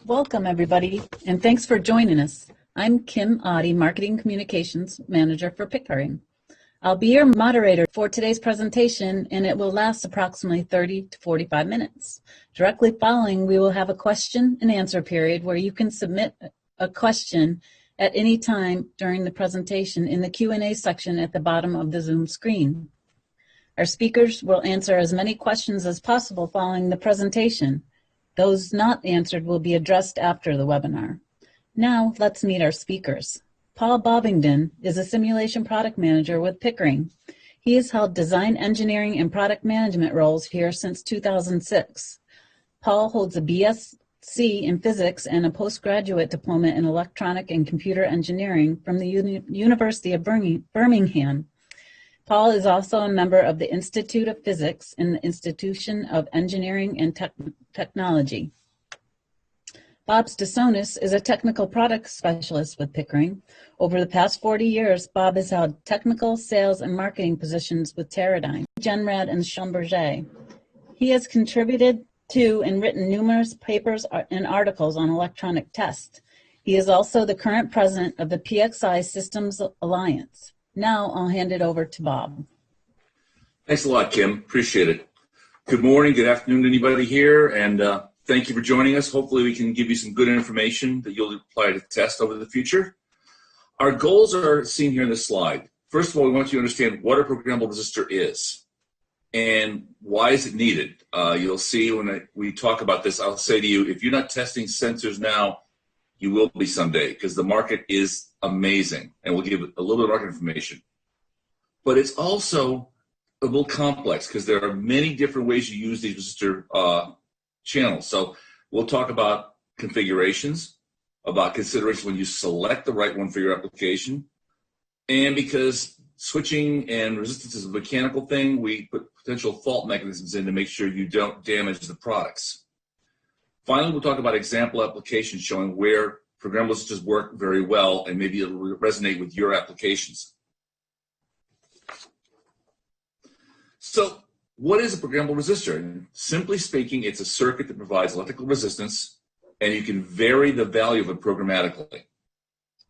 Welcome, everybody, and thanks for joining us. I'm Kim Oddie, Marketing Communications Manager for Pickering. I'll be your moderator for today's presentation, and it will last approximately 30 to 45 minutes. Directly following, we will have a question and answer period where you can submit a question at any time during the presentation in the Q&A section at the bottom of the Zoom screen. Our speakers will answer as many questions as possible following the presentation. Those not answered will be addressed after the webinar. Now, let's meet our speakers. Paul Bovingdon is a simulation product manager with Pickering. He has held design engineering and product management roles here since 2006. Paul holds a BSc in physics and a postgraduate diploma in electronic and computer engineering from the University of Birmingham. Paul is also a member of the Institute of Physics and the Institution of Engineering and Technology. Bob Stasonis is a technical product specialist with Pickering. Over the past 40 years, Bob has held technical, sales, and marketing positions with Teradyne, Genrad, and Schlumberger. He has contributed to and written numerous papers and articles on electronic test. He is also the current president of the PXI Systems Alliance. Now I'll hand it over to Bob. Thanks a lot, Kim. Appreciate it. Good morning, good afternoon, anybody here, and thank you for joining us. Hopefully we can give you some good information that you'll apply to test over the future. Our goals are seen here in this slide. First of all, we want you to understand what a programmable resistor is and why is it needed. You'll see when we talk about this, I'll say to you, if you're not testing sensors now, you will be someday, because the market is amazing, and we'll give a little bit of market information. But it's also a little complex, because there are many different ways you use these resistor channels. So we'll talk about configurations, about considerations when you select the right one for your application, and because switching and resistance is a mechanical thing, we put potential fault mechanisms in to make sure you don't damage the products. Finally, we'll talk about example applications showing where programmable resistors work very well, and maybe it'll resonate with your applications. So, what is a programmable resistor? And simply speaking, it's a circuit that provides electrical resistance, and you can vary the value of it programmatically.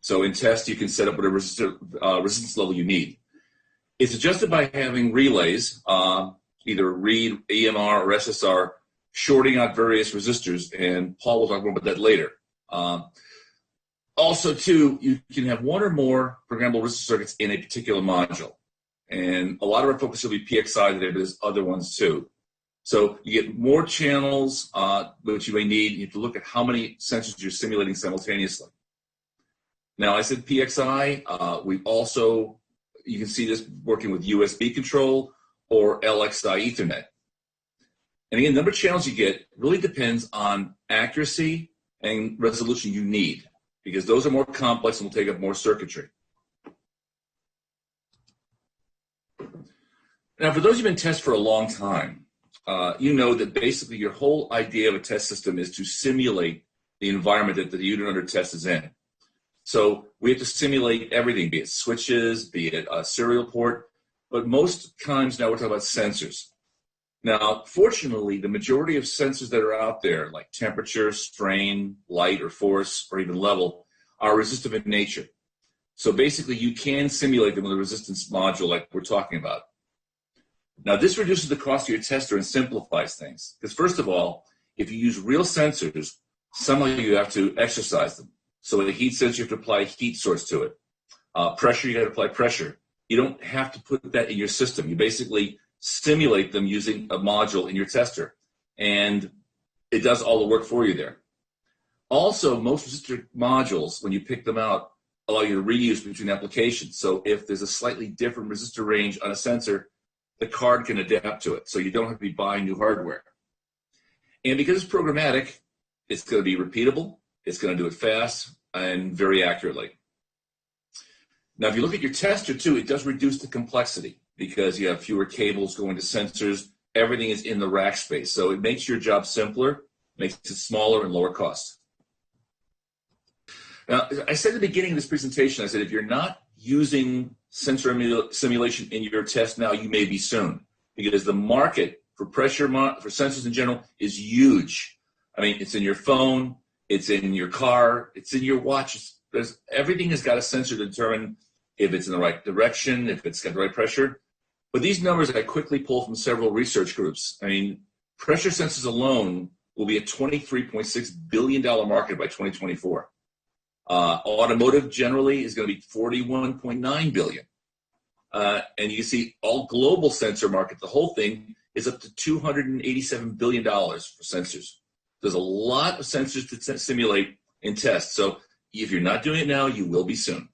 So in test, you can set up whatever resistance level you need. It's adjusted by having relays, either read, EMR, or SSR, shorting out various resistors, and Paul will talk more about that later. Also, too, you can have one or more programmable resistor circuits in a particular module. And a lot of our focus will be PXI today, but there's other ones, too. So you get more channels, which you may need. You have to look at how many sensors you're simulating simultaneously. Now, I said PXI. We also, you can see this working with USB control or LXI Ethernet. And again, the number of channels you get really depends on accuracy and resolution you need, because those are more complex and will take up more circuitry. Now, for those who've been testing for a long time, you know that basically your whole idea of a test system is to simulate the environment that the unit under test is in. So we have to simulate everything, be it switches, be it a serial port, but most times now we're talking about sensors. Now, fortunately, the majority of sensors that are out there, like temperature, strain, light, or force, or even level, are resistive in nature. So basically, you can simulate them with a resistance module like we're talking about. Now, this reduces the cost of your tester and simplifies things. Because first of all, if you use real sensors, somehow you have to exercise them. So a heat sensor, you have to apply a heat source to it. Pressure, you got to apply pressure. You don't have to put that in your system. You basically simulate them using a module in your tester, and it does all the work for you there. Also, most resistor modules, when you pick them out, allow you to reuse between applications. So if there's a slightly different resistor range on a sensor, the card can adapt to it, so you don't have to be buying new hardware. And because it's programmatic, it's going to be repeatable, it's going to do it fast, and very accurately. Now, if you look at your tester, too, it does reduce the complexity, because you have fewer cables going to sensors. Everything is in the rack space. So it makes your job simpler, makes it smaller and lower cost. Now, I said at the beginning of this presentation, I said if you're not using sensor simulation in your test now, you may be soon, because the market for pressure for sensors in general is huge. I mean, it's in your phone, it's in your car, it's in your watch. Everything has got a sensor to determine if it's in the right direction, if it's got the right pressure. But these numbers I quickly pull from several research groups. I mean, pressure sensors alone will be a $23.6 billion market by 2024. Automotive generally is going to be $41.9 billion. And you see all global sensor market, the whole thing is up to $287 billion for sensors. There's a lot of sensors to simulate and test. So if you're not doing it now, you will be soon.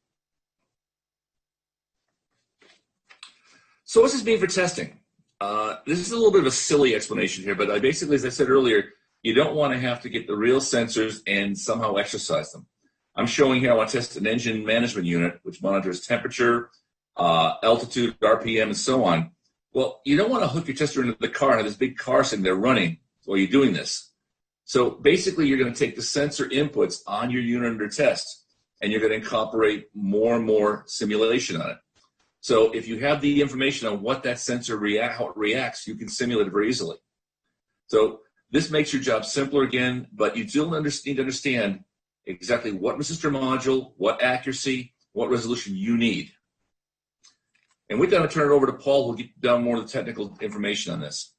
So what's this mean for testing? This is a little bit of a silly explanation here, but basically, as I said earlier, you don't want to have to get the real sensors and somehow exercise them. I'm showing here I want to test an engine management unit, which monitors temperature, altitude, RPM, and so on. Well, you don't want to hook your tester into the car and have this big car sitting there running while you're doing this. So basically, you're going to take the sensor inputs on your unit under test, and you're going to incorporate more and more simulation on it. So if you have the information on what that sensor how it reacts, you can simulate it very easily. So this makes your job simpler again, but you still need to understand exactly what resistor module, what accuracy, what resolution you need. And with that, I'll turn it over to Paul, who'll get down more of the technical information on this.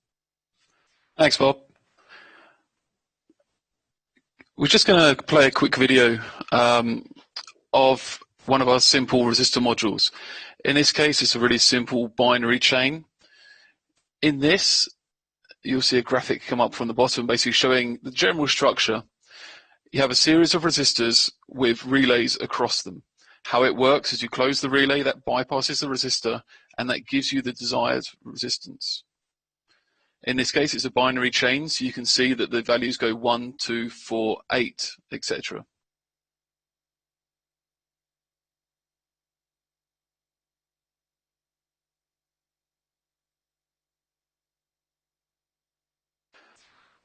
Thanks, Bob. We're just going to play a quick video of one of our simple resistor modules. In this case, it's a really simple binary chain. In this, you'll see a graphic come up from the bottom, basically showing the general structure. You have a series of resistors with relays across them. How it works is you close the relay, that bypasses the resistor, and that gives you the desired resistance. In this case, it's a binary chain, so you can see that the values go 1, 2, 4, 8, etc.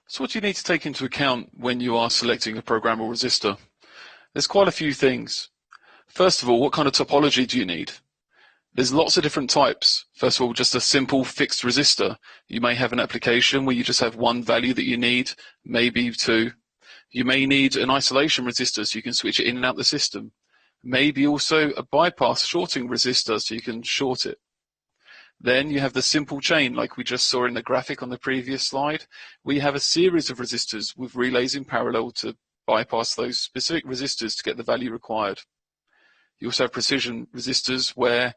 So what do you need to take into account when you are selecting a programmable resistor? There's quite a few things. First of all, what kind of topology do you need? There's lots of different types. First of all, just a simple fixed resistor. You may have an application where you just have one value that you need, maybe two. You may need an isolation resistor so you can switch it in and out the system. Maybe also a bypass shorting resistor so you can short it. Then you have the simple chain like we just saw in the graphic on the previous slide. We have a series of resistors with relays in parallel to bypass those specific resistors to get the value required. You also have precision resistors where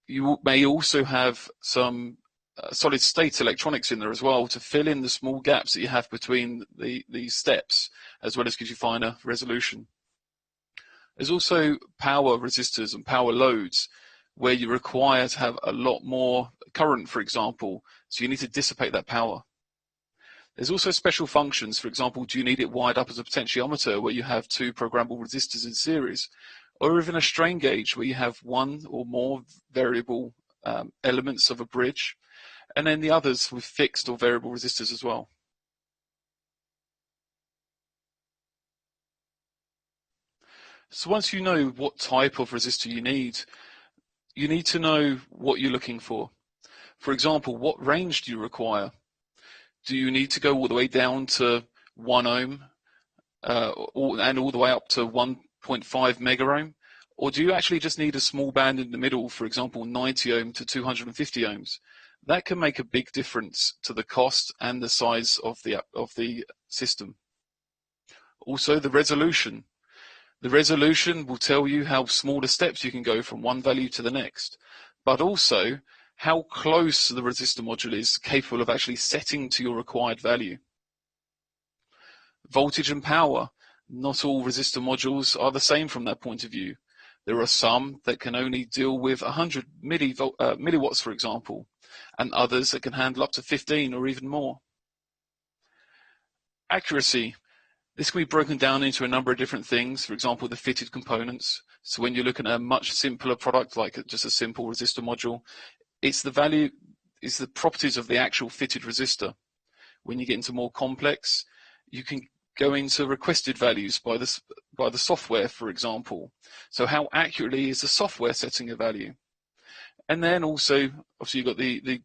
you may also have some solid state electronics in there as well to fill in the small gaps that you have between these steps, as well as give you finer resolution. There's also power resistors and power loads where you require to have a lot more current, for example, so you need to dissipate that power. There's also special functions. For example, do you need it wired up as a potentiometer where you have two programmable resistors in series? Or even a strain gauge where you have one or more variable elements of a bridge, and then the others with fixed or variable resistors as well. So once you know what type of resistor you need to know what you're looking for. For example, what range do you require? Do you need to go all the way down to 1 ohm and all the way up to 1.5 mega ohm? Or do you actually just need a small band in the middle, for example, 90 ohm to 250 ohms? That can make a big difference to the cost and the size of the system. Also, the resolution. The resolution will tell you how small the steps you can go from one value to the next, but also how close the resistor module is capable of actually setting to your required value. Voltage and power. Not all resistor modules are the same from that point of view. There are some that can only deal with 100 milliwatts, for example, and others that can handle up to 15 or even more. Accuracy. This can be broken down into a number of different things, for example, the fitted components. So when you're looking at a much simpler product, like just a simple resistor module, it's the properties of the actual fitted resistor. When you get into more complex, you can go into requested values by the software, for example. So how accurately is the software setting a value? And then also, obviously, you've got the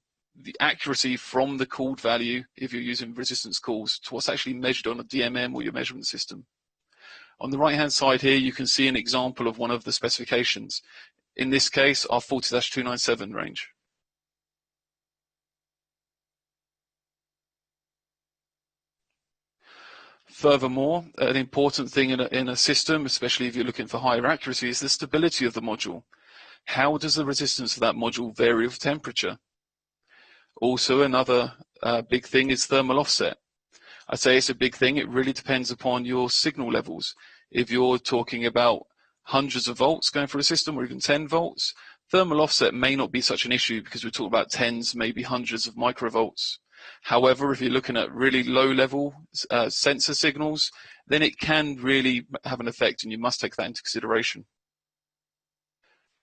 accuracy from the called value, if you're using resistance calls, to what's actually measured on a DMM or your measurement system. On the right-hand side here, you can see an example of one of the specifications. In this case, our 40-297 range. Furthermore, an important thing in a system, especially if you're looking for higher accuracy, is the stability of the module. How does the resistance of that module vary with temperature? Also, another big thing is thermal offset. I say it's a big thing. It really depends upon your signal levels. If you're talking about hundreds of volts going through a system, or even 10 volts, thermal offset may not be such an issue because we're talking about tens, maybe hundreds of microvolts. However, if you're looking at really low-level sensor signals, then it can really have an effect, and you must take that into consideration.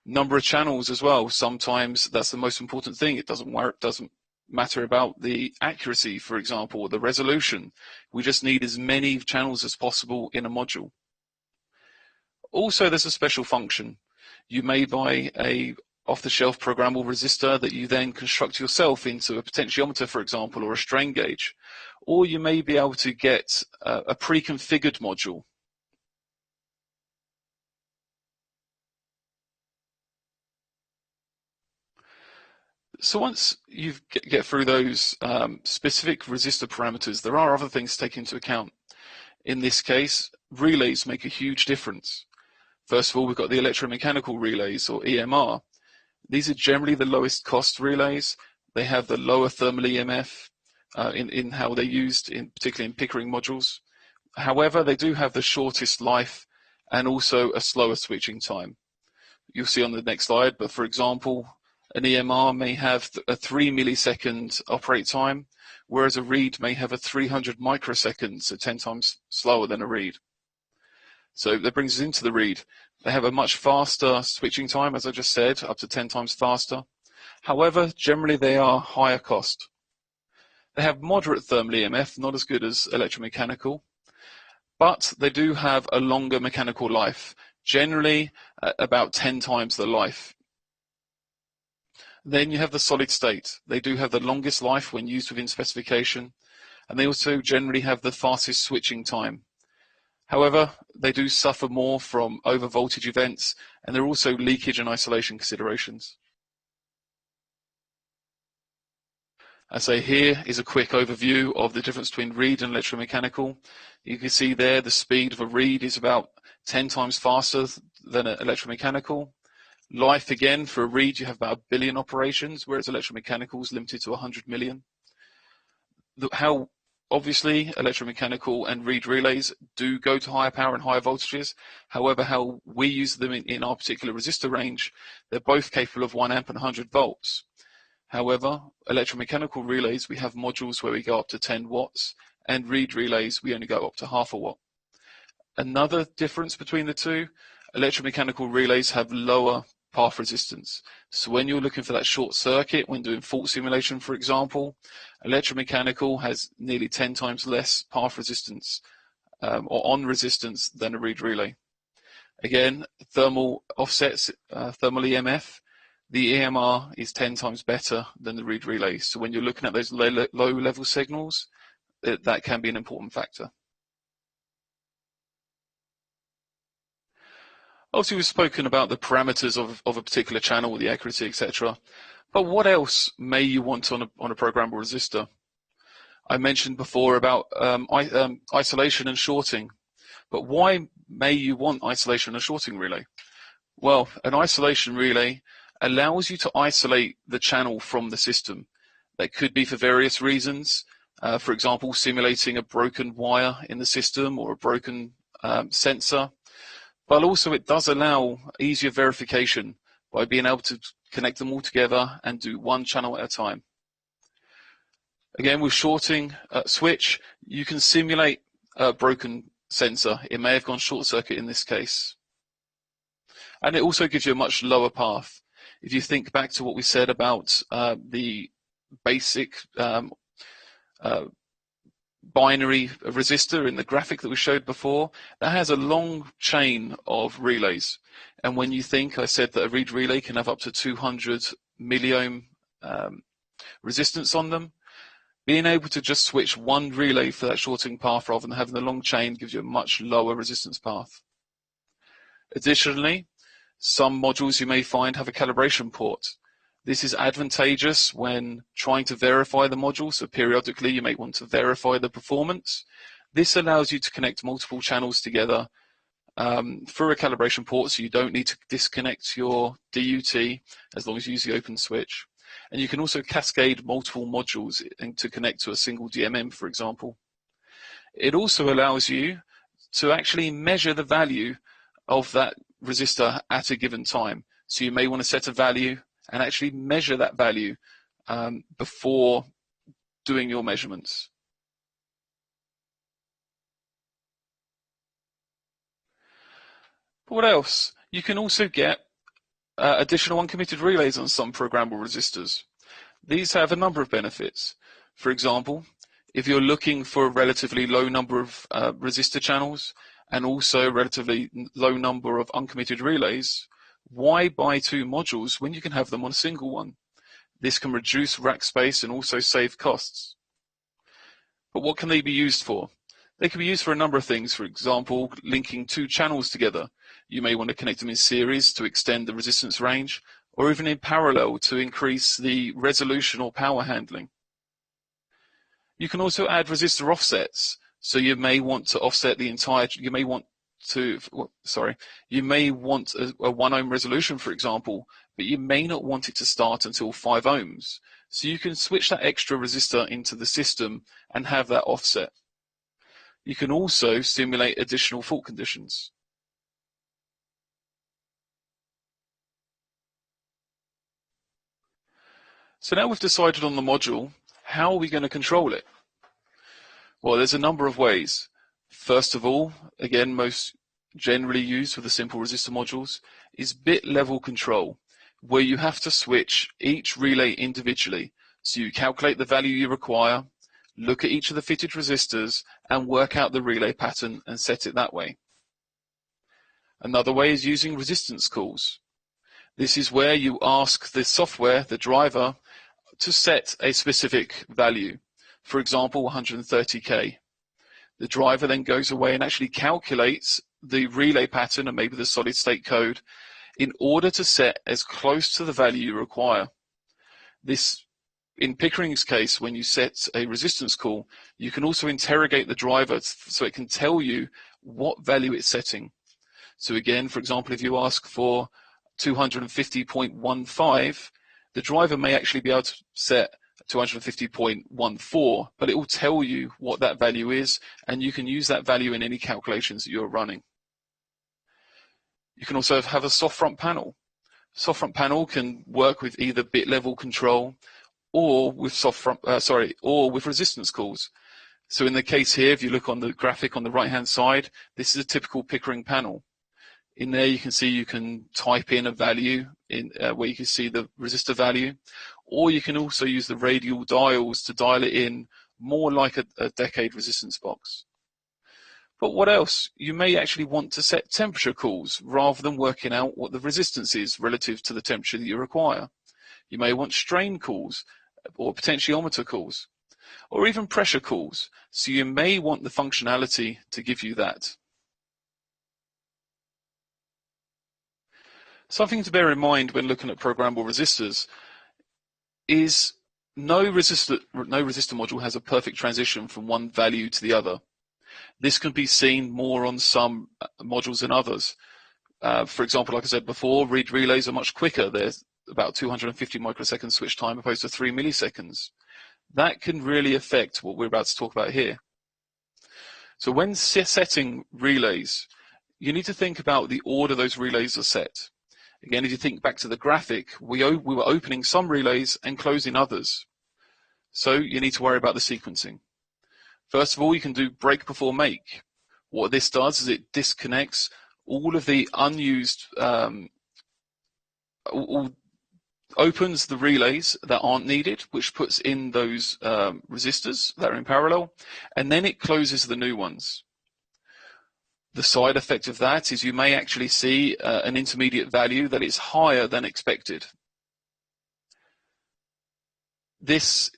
Number of channels as well. Sometimes that's the most important thing. It doesn't matter about the accuracy, for example, or the resolution. We just need as many channels as possible in a module. Also, there's a special function. You may buy a off-the-shelf programmable resistor that you then construct yourself into a potentiometer, for example, or a strain gauge. Or you may be able to get a pre-configured module. So once you get through those specific resistor parameters, there are other things to take into account. In this case, relays make a huge difference. First of all, we've got the electromechanical relays, or EMR. These are generally the lowest cost relays. They have the lower thermal EMF in how they're used, particularly in Pickering modules. However, they do have the shortest life and also a slower switching time. You'll see on the next slide, but for example, an EMR may have a 3 millisecond operate time, whereas a read may have a 300 microseconds, so 10 times slower than a read. So that brings us into the read. They have a much faster switching time, as I just said, up to 10 times faster. However, generally they are higher cost. They have moderate thermal EMF, not as good as electromechanical, but they do have a longer mechanical life, generally about 10 times the life. Then you have the solid state. They do have the longest life when used within specification, and they also generally have the fastest switching time. However, they do suffer more from overvoltage events, and there are also leakage and isolation considerations. I say here is a quick overview of the difference between read and electromechanical. You can see there the speed of a read is about 10 times faster than an electromechanical. Life, again, for a read, you have about 1 billion operations, whereas electromechanical is limited to 100 million. How obviously electromechanical and read relays do go to higher power and higher voltages. However, how we use them in our particular resistor range, they're both capable of 1 amp and 100 volts. However, electromechanical relays, we have modules where we go up to 10 watts, and read relays, we only go up to half a watt. Another difference between the two, electromechanical relays have lower path resistance. So when you're looking for that short circuit, when doing fault simulation, for example, electromechanical has nearly 10 times less path resistance or on resistance than a read relay. Again, thermal offsets, thermal EMF, the EMR is 10 times better than the read relay. So when you're looking at those low-level signals, that can be an important factor. Obviously, we've spoken about the parameters of a particular channel, the accuracy, etc. But what else may you want on a programmable resistor? I mentioned before about isolation and shorting. But why may you want isolation and shorting relay? Well, an isolation relay allows you to isolate the channel from the system. That could be for various reasons. For example, simulating a broken wire in the system or a broken sensor. But also it does allow easier verification by being able to connect them all together and do one channel at a time. Again, with shorting switch, you can simulate a broken sensor. It may have gone short circuit in this case. And it also gives you a much lower path. If you think back to what we said about the basic binary resistor in the graphic that we showed before, that has a long chain of relays. And when you think, I said that a read relay can have up to 200 milliohm resistance on them, Being able to just switch one relay for that shortening path rather than having the long chain gives you a much lower resistance path. Additionally, some modules you may find have a calibration port. This is advantageous when trying to verify the module, so periodically you may want to verify the performance. This allows you to connect multiple channels together through a calibration port, so you don't need to disconnect your DUT as long as you use the open switch. And you can also cascade multiple modules to connect to a single DMM, for example. It also allows you to actually measure the value of that resistor at a given time. So you may want to set a value and actually measure that value before doing your measurements. But what else? You can also get additional uncommitted relays on some programmable resistors. These have a number of benefits. For example, if you're looking for a relatively low number of resistor channels and also a relatively low number of uncommitted relays, why buy two modules when you can have them on a single one? This can reduce rack space and also save costs. But what can they be used for? They can be used for a number of things. For example, linking two channels together. You may want to connect them in series to extend the resistance range, or even in parallel to increase the resolution or power handling. You can also add resistor offsets. So you may want to offset the entire, you may want a 1 ohm resolution, for example, but you may not want it to start until 5 ohms. So you can switch that extra resistor into the system and have that offset. You can also simulate additional fault conditions. So now we've decided on the module, how are we going to control it? Well, there's a number of ways. First of all, again, most generally used for the simple resistor modules, is bit level control, where you have to switch each relay individually. So you calculate the value you require, look at each of the fitted resistors, and work out the relay pattern and set it that way. Another way is using resistance calls. This is where you ask the software, the driver, to set a specific value. For example, 130K. The driver then goes away and actually calculates the relay pattern and maybe the solid state code in order to set as close to the value you require. This, in Pickering's case, when you set a resistance call, you can also interrogate the driver so it can tell you what value it's setting. So again, for example, if you ask for 250.15, the driver may actually be able to set 250.14, but it will tell you what that value is, and you can use that value in any calculations that you're running. You can also have a soft front panel. Soft front panel can work with either bit level control or with or with resistance calls. So in the case here, if you look on the graphic on the right-hand side, this is a typical Pickering panel. In there, you can see you can type in a value in where you can see the resistor value, or you can also use the radial dials to dial it in more like a decade resistance box. But what else? You may actually want to set temperature calls rather than working out what the resistance is relative to the temperature that you require. You may want strain calls or potentiometer calls, or even pressure calls. So you may want the functionality to give you that. Something to bear in mind when looking at programmable resistors is no resistor module has a perfect transition from one value to the other. This can be seen more on some modules than others. For example, like I said before, read relays are much quicker. There's about 250 microsecond switch time opposed to 3 milliseconds. That can really affect what we're about to talk about here. So when setting relays, you need to think about the order those relays are set. Again, if you think back to the graphic, we were opening some relays and closing others. So you need to worry about the sequencing. First of all, you can do break before make. What this does is it disconnects all of the unused, opens the relays that aren't needed, which puts in those resistors that are in parallel, and then it closes the new ones. The side effect of that is you may actually see an intermediate value that is higher than expected. This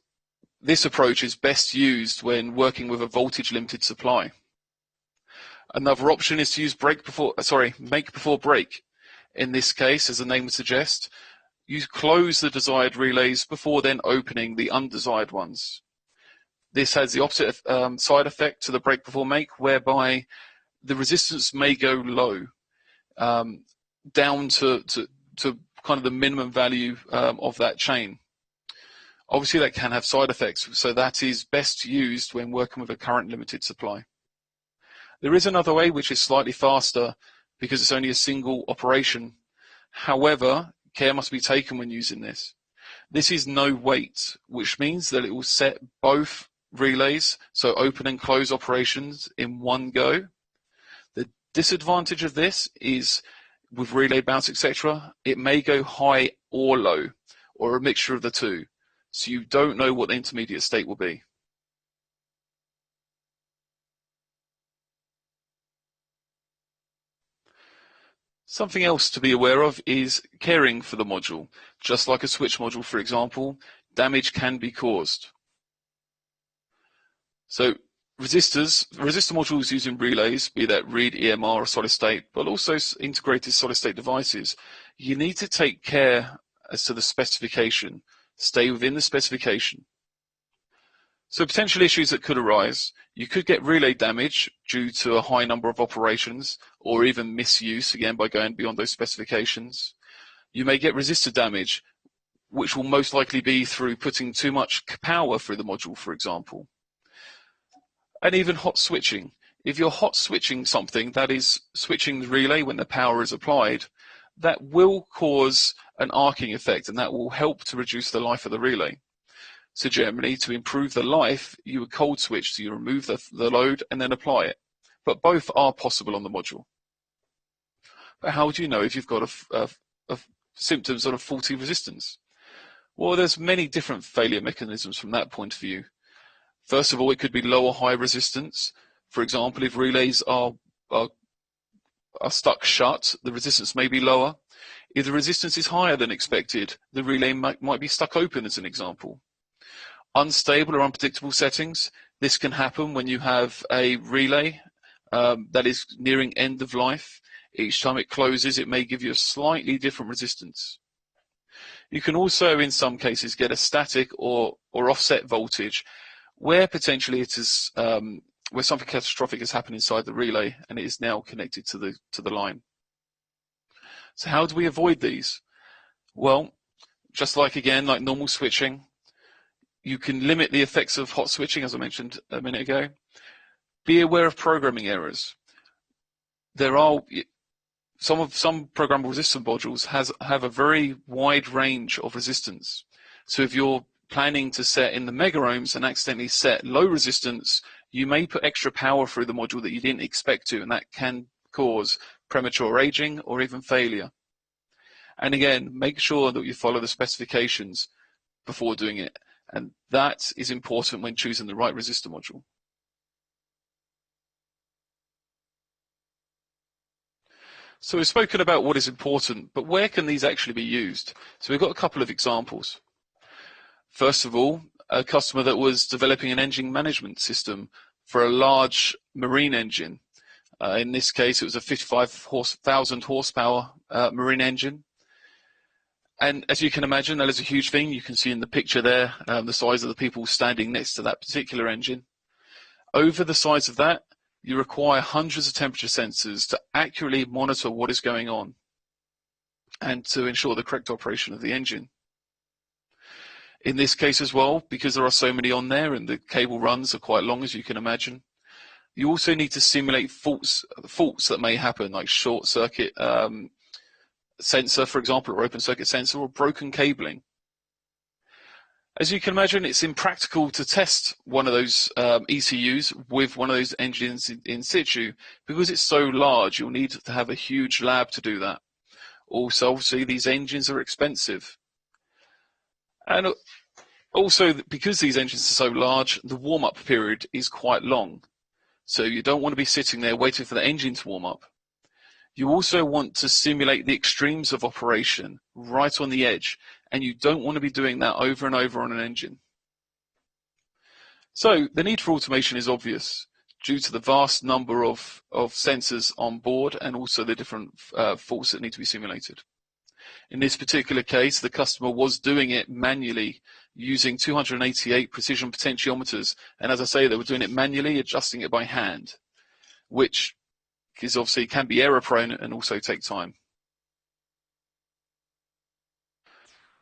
this approach is best used when working with a voltage limited supply. Another option is to use make before break. In this case, as the name would suggest, you close the desired relays before then opening the undesired ones. This has the opposite side effect to the break before make, whereby the resistance may go low, down to kind of the minimum value of that chain. Obviously, that can have side effects, so that is best used when working with a current limited supply. There is another way which is slightly faster because it's only a single operation. However, care must be taken when using this. This is no wait, which means that it will set both relays, so open and close operations, in one go. The disadvantage of this is with relay bounce, etc., it may go high or low, or a mixture of the two. So you don't know what the intermediate state will be. Something else to be aware of is caring for the module. Just like a switch module, for example, damage can be caused. So resistor modules using relays, be that read, EMR, or solid state, but also integrated solid state devices, you need to take care as to the specification. Stay within the specification. So potential issues that could arise: you could get relay damage due to a high number of operations, or even misuse, again, by going beyond those specifications. You may get resistor damage, which will most likely be through putting too much power through the module, for example. And even hot switching. If you're hot switching something, that is switching the relay when the power is applied, that will cause an arcing effect, and that will help to reduce the life of the relay. So generally, to improve the life, you would cold switch, so you remove the load and then apply it. But both are possible on the module. But how do you know if you've got a symptoms of a faulty resistance? Well, there's many different failure mechanisms from that point of view. First of all, it could be low or high resistance. For example, if relays are stuck shut, the resistance may be lower. If the resistance is higher than expected, the relay might be stuck open, as an example. Unstable or unpredictable settings. This can happen when you have a relay that is nearing end of life. Each time it closes, it may give you a slightly different resistance. You can also, in some cases, get a static or offset voltage, where potentially it is where something catastrophic has happened inside the relay and it is now connected to the line. So how do we avoid these? Well, just like normal switching, you can limit the effects of hot switching, as I mentioned a minute ago. Be aware of programming errors. There are some programmable resistor modules have a very wide range of resistance. So if you're planning to set in the mega ohms and accidentally set low resistance, you may put extra power through the module that you didn't expect to, and that can cause premature aging or even failure. And again, make sure that you follow the specifications before doing it, and that is important when choosing the right resistor module. So we've spoken about what is important, but where can these actually be used? So we've got a couple of examples. First of all, a customer that was developing an engine management system for a large marine engine. In this case, it was a 55,000 horsepower marine engine. And as you can imagine, that is a huge thing. You can see in the picture there the size of the people standing next to that particular engine. Over the size of that, you require hundreds of temperature sensors to accurately monitor what is going on and to ensure the correct operation of the engine. In this case as well, because there are so many on there and the cable runs are quite long, as you can imagine, you also need to simulate faults that may happen, like short circuit sensor, for example, or open circuit sensor, or broken cabling. As you can imagine, it's impractical to test one of those ECUs with one of those engines in situ because it's so large. You'll need to have a huge lab to do that. Also, obviously, these engines are expensive. And also, because these engines are so large, the warm-up period is quite long. So you don't want to be sitting there waiting for the engine to warm up. You also want to simulate the extremes of operation right on the edge, and you don't want to be doing that over and over on an engine. So the need for automation is obvious due to the vast number of sensors on board and also the different faults that need to be simulated. In this particular case, the customer was doing it manually using 288 precision potentiometers. And as I say, they were doing it manually, adjusting it by hand, which is obviously can be error prone and also take time.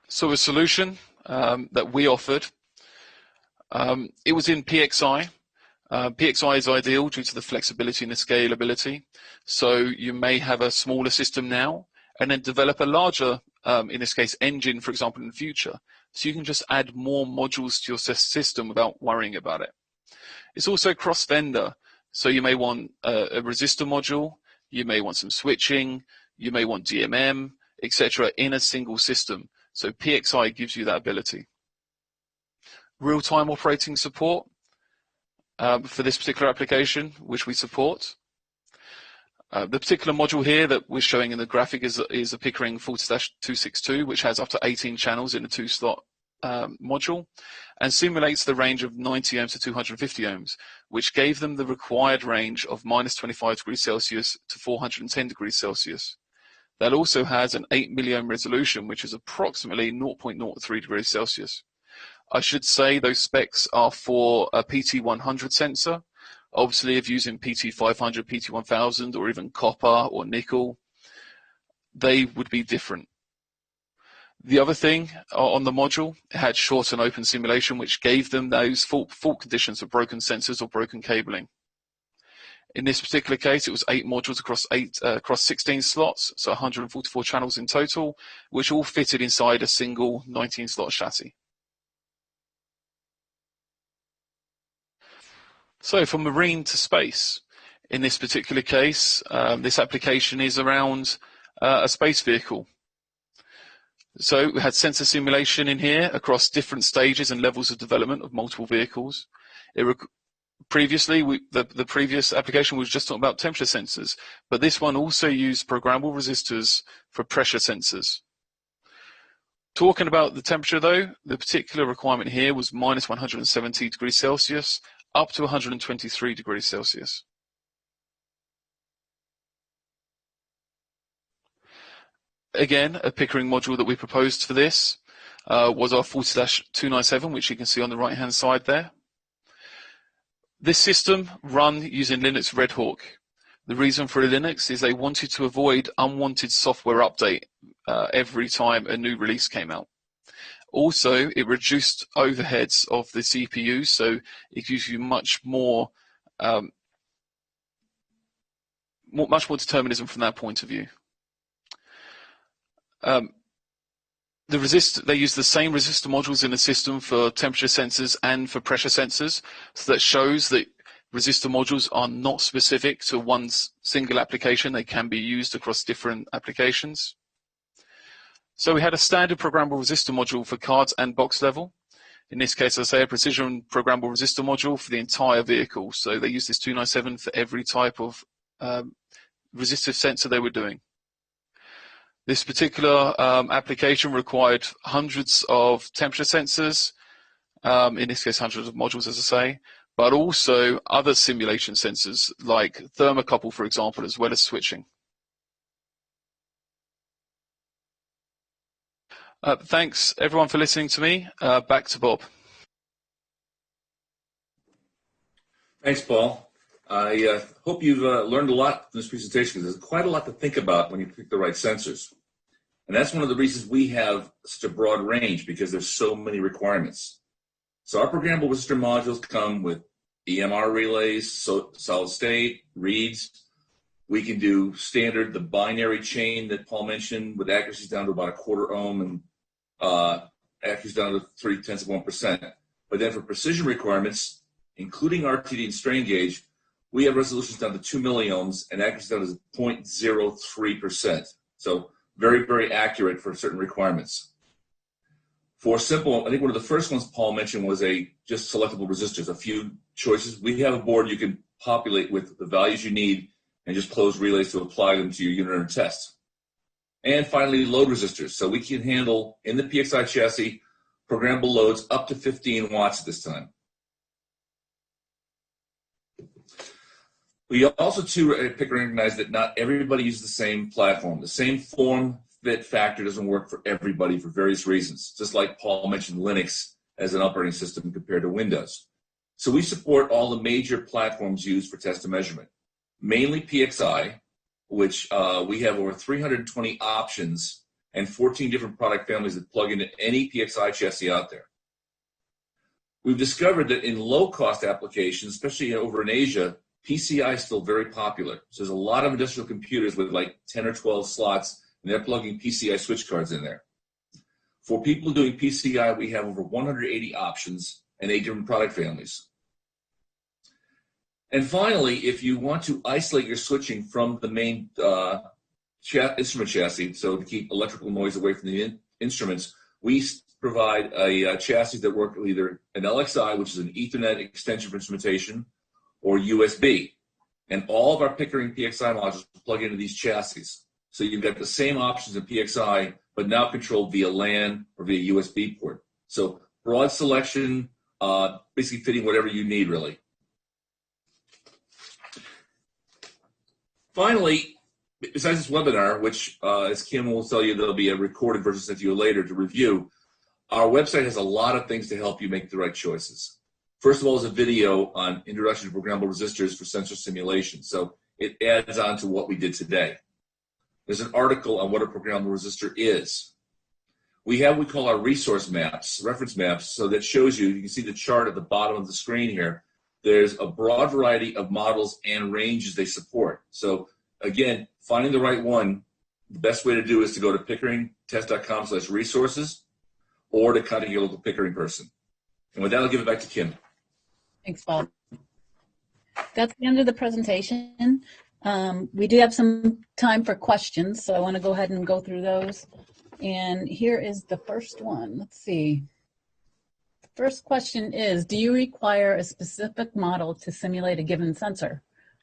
So a solution that we offered, it was in PXI. PXI is ideal due to the flexibility and the scalability. So you may have a smaller system now and then develop a larger, in this case, engine, for example, in the future. So you can just add more modules to your system without worrying about it. It's also cross-vendor. So you may want a resistor module, you may want some switching, you may want DMM, etc. in a single system. So PXI gives you that ability. Real-time operating support for this particular application, which we support. The particular module here that we're showing in the graphic is a Pickering 40-262, which has up to 18 channels in a 2-slot module, and simulates the range of 90 ohms to 250 ohms, which gave them the required range of -25 degrees Celsius to 410 degrees Celsius. That also has an 8 milliohm resolution, which is approximately 0.03 degrees Celsius. I should say those specs are for a PT100 sensor. Obviously, if using PT500, PT1000, or even copper or nickel, they would be different. The other thing on the module, it had short and open simulation, which gave them those fault conditions of broken sensors or broken cabling. In this particular case, it was 8 modules across 16 slots, so 144 channels in total, which all fitted inside a single 19-slot chassis. So from marine to space, in this particular case, this application is around a space vehicle. So we had sensor simulation in here across different stages and levels of development of multiple vehicles. Previously, the previous application was just talking about temperature sensors, but this one also used programmable resistors for pressure sensors. Talking about the temperature though, the particular requirement here was -170 degrees Celsius up to 123 degrees Celsius. Again, a Pickering module that we proposed for this was our 40-297, which you can see on the right-hand side there. This system run using Linux Red Hawk. The reason for Linux is they wanted to avoid unwanted software update every time a new release came out. Also, it reduced overheads of the CPU, so it gives you much more determinism from that point of view. They use the same resistor modules in the system for temperature sensors and for pressure sensors, so that shows that resistor modules are not specific to one single application. They can be used across different applications. So we had a standard programmable resistor module for cards and box level. In this case, I say a precision programmable resistor module for the entire vehicle. So they use this 297 for every type of resistive sensor they were doing. This particular application required hundreds of temperature sensors, in this case hundreds of modules, as I say, but also other simulation sensors like thermocouple, for example, as well as switching. Thanks everyone for listening to me. Back to Bob. Thanks, Paul. I hope you've learned a lot from this presentation, because there's quite a lot to think about when you pick the right sensors. And that's one of the reasons we have such a broad range, because there's so many requirements. So our programmable resistor modules come with EMR relays, solid state, reads. We can do standard, the binary chain that Paul mentioned, with accuracies down to about 1/4 ohm and accuracies down to 0.3%. But then for precision requirements, including RTD and strain gauge, we have resolutions down to 2 milliohms and accuracy down to 0.03%. So very, very accurate for certain requirements. For simple, I think one of the first ones Paul mentioned was just selectable resistors, a few choices. We have a board you can populate with the values you need and just close relays to apply them to your unit under test. And finally, load resistors. So we can handle, in the PXI chassis, programmable loads up to 15 watts at this time. We also, too, at Pickering recognize that not everybody uses the same platform. The same form fit factor doesn't work for everybody for various reasons, just like Paul mentioned Linux as an operating system compared to Windows. So we support all the major platforms used for test and measurement, mainly PXI, which we have over 320 options and 14 different product families that plug into any PXI chassis out there. We've discovered that in low-cost applications, especially over in Asia, PCI is still very popular. So there's a lot of industrial computers with like 10 or 12 slots, and they're plugging PCI switch cards in there. For people doing PCI, we have over 180 options and 8 different product families. And finally, if you want to isolate your switching from the main instrument chassis, so to keep electrical noise away from the instruments, we provide a chassis that works with either an LXI, which is an Ethernet extension for instrumentation, or USB. And all of our Pickering PXI modules plug into these chassis. So you've got the same options in PXI, but now controlled via LAN or via USB port. So broad selection, basically fitting whatever you need, really. Finally, besides this webinar, which, as Kim will tell you, there'll be a recorded version sent to you later to review, our website has a lot of things to help you make the right choices. First of all, is a video on introduction to programmable resistors for sensor simulation. So it adds on to what we did today. There's an article on what a programmable resistor is. We have what we call our resource maps, reference maps, so that shows you can see the chart at the bottom of the screen here. There's a broad variety of models and ranges they support. So again, finding the right one, the best way to do is to go to pickeringtest.com/resources or to contact your local Pickering person. And with that, I'll give it back to Kim. Thanks, Bob. That's the end of the presentation. We do have some time for questions, so I want to go ahead and go through those. And here is the first one. Let's see. The first question is, do you require a specific model to simulate a given sensor?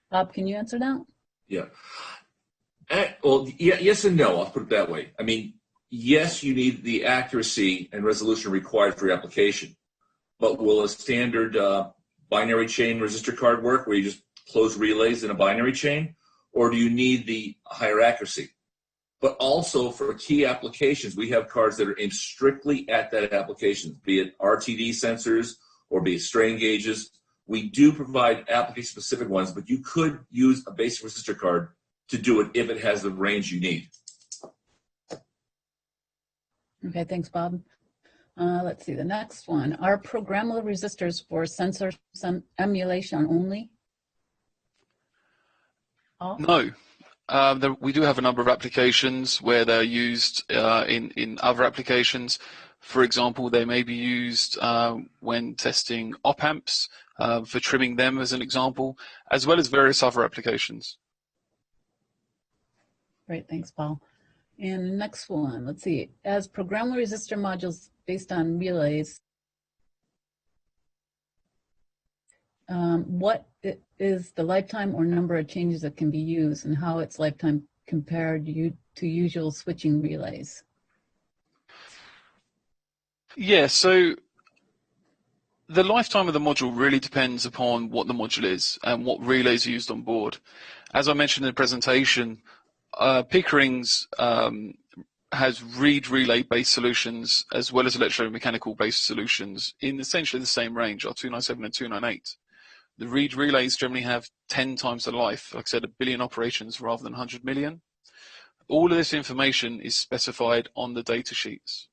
Bob, can you answer that? Yeah. Well, yeah, yes and no. I'll put it that way. I mean, yes, you need the accuracy and resolution required for your application. But will a standard binary chain resistor card work where you just close relays in a binary chain? Or do you need the higher accuracy? But also for key applications, we have cards that are aimed strictly at that application, be it RTD sensors or be it strain gauges. We do provide application-specific ones, but you could use a basic resistor card to do it if it has the range you need. Okay, thanks, Bob. Let's see, the next one. Are programmable resistors for sensor emulation only? Oh. No. We do have a number of applications where they're used in other applications. For example, they may be used when testing op-amps, for trimming them as an example, as well as various other applications. Great, thanks, Paul. And the next one, let's see. As programmable resistor modules based on relays, what is the lifetime or number of changes that can be used and how its lifetime compared to usual switching relays? Yeah, so the lifetime of the module really depends upon what the module is and what relays are used on board. As I mentioned in the presentation, Pickering's has read relay based solutions as well as electromechanical based solutions in essentially the same range, our 297 and 298. The read relays generally have 10 times the life, like I said, 1 billion operations rather than 100 million. All of this information is specified on the data sheets.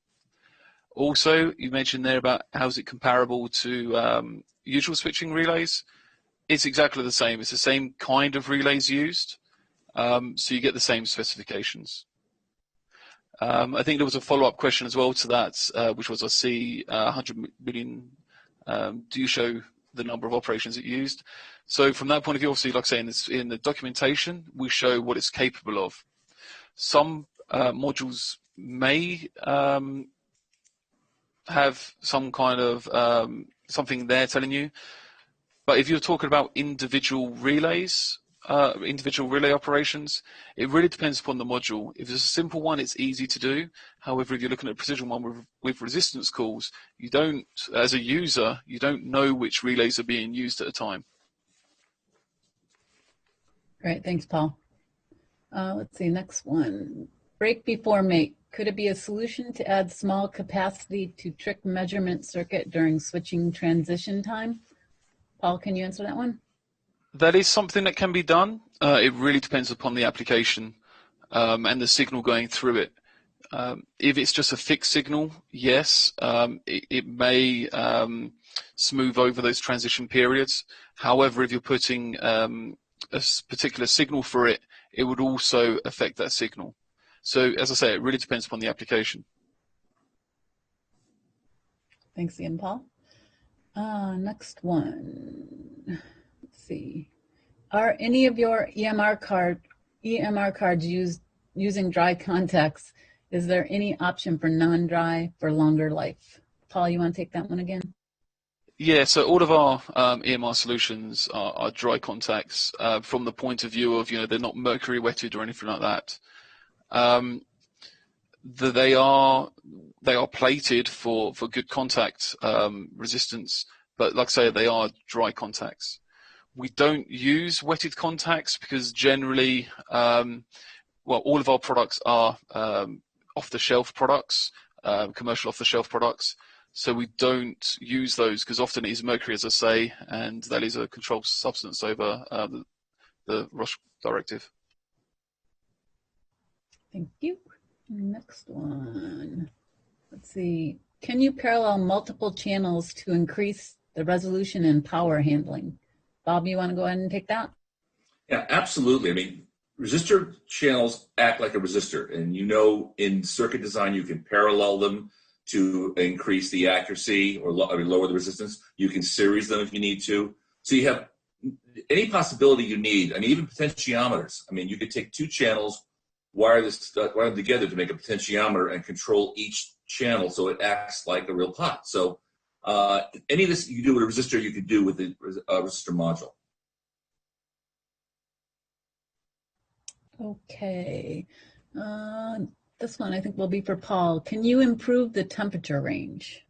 Also, you mentioned there about how is it comparable to usual switching relays. It's exactly the same. It's the same kind of relays used, so you get the same specifications. I think there was a follow-up question as well to that, which was, I see 100 million, do you show the number of operations it used? So from that point of view, obviously, like I say, in the documentation, we show what it's capable of. Some modules may have some kind of something there telling you, but if you're talking about individual relays, individual relay operations, it really depends upon the module. If it's a simple one, it's easy to do. However, if you're looking at a precision one with resistance calls, you don't, as a user, you don't know which relays are being used at a time. Great, thanks, Paul. Let's see, next one. Break before make. Could it be a solution to add small capacity to trick measurement circuit during switching transition time? Paul, can you answer that one? That is something that can be done. It really depends upon the application and the signal going through it. If it's just a fixed signal, yes, it may smooth over those transition periods. However, if you're putting a particular signal for it, it would also affect that signal. So, as I say, it really depends upon the application. Thanks again, Paul. Next one. Let's see. Are any of your EMR cards using dry contacts? Is there any option for non-dry for longer life? Paul, you want to take that one again? Yeah, so all of our EMR solutions are dry contacts from the point of view of, they're not mercury wetted or anything like that. They are plated for good contact resistance, but like I say, they are dry contacts. We don't use wetted contacts because generally, all of our products are off-the-shelf products, commercial off-the-shelf products. So we don't use those because often it is mercury, as I say, and that is a controlled substance over the ROS directive. Thank you. Next one. Let's see. Can you parallel multiple channels to increase the resolution and power handling? Bob, you want to go ahead and take that? Yeah, absolutely. I mean, resistor channels act like a resistor, and in circuit design you can parallel them to increase the accuracy or lower the resistance. You can series them if you need to. So you have any possibility you need. I mean, even potentiometers. I mean, you could take two channels, wire them together to make a potentiometer and control each channel so it acts like a real pot. So any of this you do with a resistor, you could do with the resistor module. Okay. This one I think will be for Paul. Can you improve the temperature range?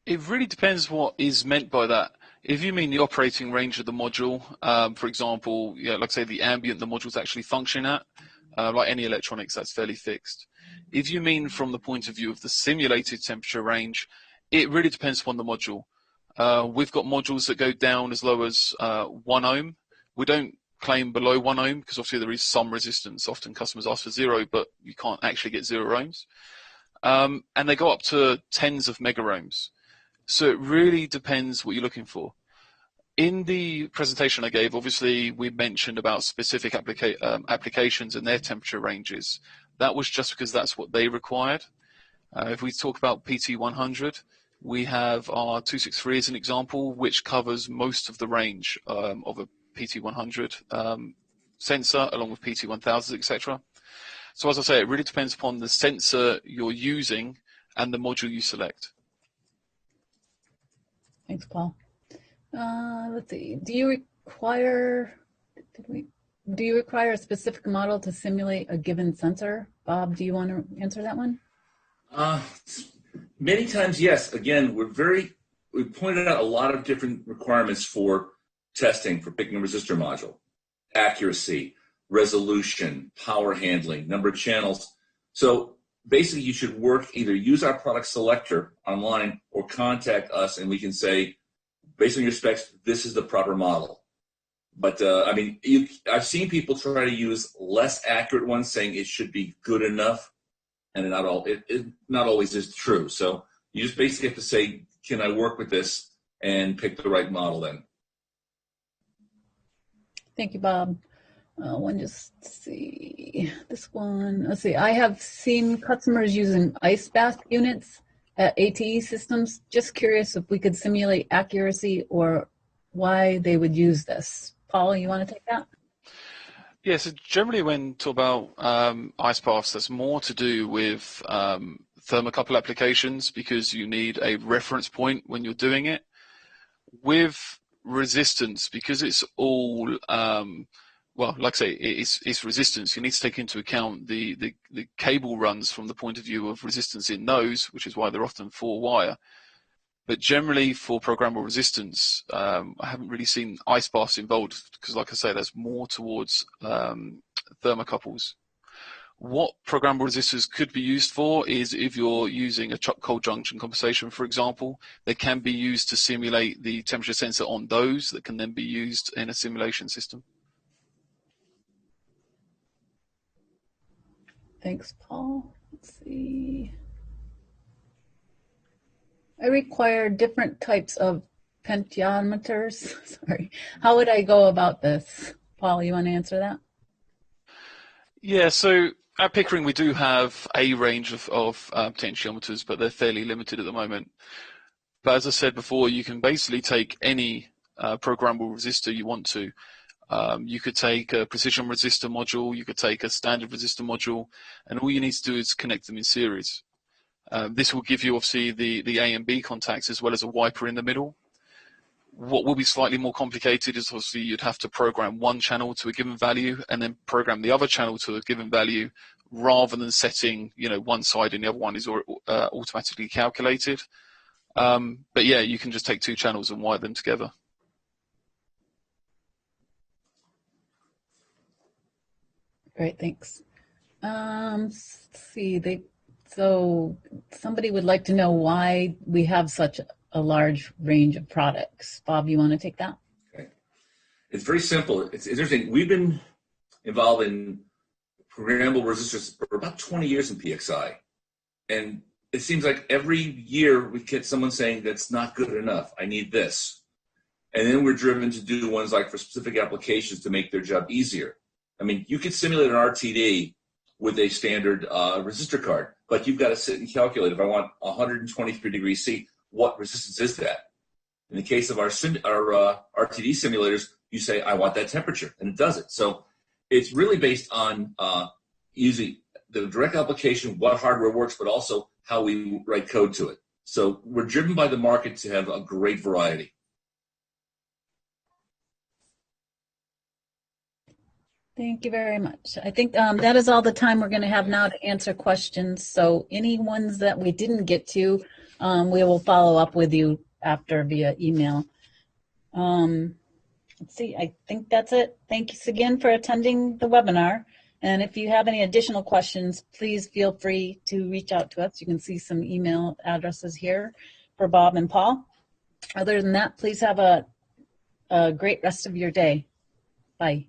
It really depends what is meant by that. If you mean the operating range of the module, for example, like say the ambient the module's actually functioning at, like any electronics, that's fairly fixed. If you mean from the point of view of the simulated temperature range, it really depends upon the module. We've got modules that go down as low as 1 ohm. We don't claim below 1 ohm because obviously there is some resistance. Often customers ask for 0, but you can't actually get 0 ohms. And they go up to tens of mega ohms. So it really depends what you're looking for. In the presentation I gave, obviously we mentioned about specific applications and their temperature ranges. That was just because that's what they required. If we talk about PT100, we have our 263 as an example, which covers most of the range of a PT100 sensor, along with PT1000s, etc. So as I say, it really depends upon the sensor you're using and the module you select. Thanks, Paul. Let's see. Do you require a specific model to simulate a given sensor? Bob, do you want to answer that one? Many times, yes. Again, we pointed out a lot of different requirements for testing for picking a resistor module: accuracy, resolution, power handling, number of channels. So basically, you should either use our product selector online or contact us, and we can say, based on your specs, this is the proper model. But I mean, I've seen people try to use less accurate ones, saying it should be good enough, and it not always is true. So you just basically have to say, can I work with this, and pick the right model then. Thank you, Bob. Just see this one. Let's see. I have seen customers using ice bath units at ATE systems. Just curious if we could simulate accuracy or why they would use this. Paul, you want to take that? Yeah, so generally when talk about ice baths, that's more to do with thermocouple applications because you need a reference point when you're doing it. With resistance, because it's all like I say, it's resistance. You need to take into account the cable runs from the point of view of resistance in those, which is why they're often 4-wire. But generally for programmable resistance, I haven't really seen ice baths involved because, like I say, that's more towards thermocouples. What programmable resistors could be used for is if you're using a cold junction compensation, for example, they can be used to simulate the temperature sensor on those that can then be used in a simulation system. Thanks, Paul. Let's see. I require different types of potentiometers. Sorry. How would I go about this? Paul, you want to answer that? Yeah, so at Pickering we do have a range of potentiometers, but they're fairly limited at the moment. But as I said before, you can basically take any programmable resistor you want to. You could take a precision resistor module, you could take a standard resistor module, and all you need to do is connect them in series. This will give you obviously the A and B contacts as well as a wiper in the middle. What will be slightly more complicated is obviously you'd have to program one channel to a given value and then program the other channel to a given value rather than setting, one side and the other one is automatically calculated. But yeah, you can just take two channels and wire them together. Great, thanks. Let's see, so somebody would like to know why we have such a large range of products. Bob, you want to take that? Okay. It's very simple. It's interesting. We've been involved in programmable resistors for about 20 years in PXI. And it seems like every year we get someone saying that's not good enough. I need this. And then we're driven to do ones like for specific applications to make their job easier. I mean, you could simulate an RTD with a standard resistor card, but you've got to sit and calculate. If I want 123 degrees C, what resistance is that? In the case of our RTD simulators, you say, I want that temperature, and it does it. So it's really based on using the direct application, what hardware works, but also how we write code to it. So we're driven by the market to have a great variety. Thank you very much. I think that is all the time we're going to have now to answer questions. So any ones that we didn't get to, we will follow up with you after via email. Let's see, I think that's it. Thanks again for attending the webinar. And if you have any additional questions, please feel free to reach out to us. You can see some email addresses here for Bob and Paul. Other than that, please have a great rest of your day. Bye.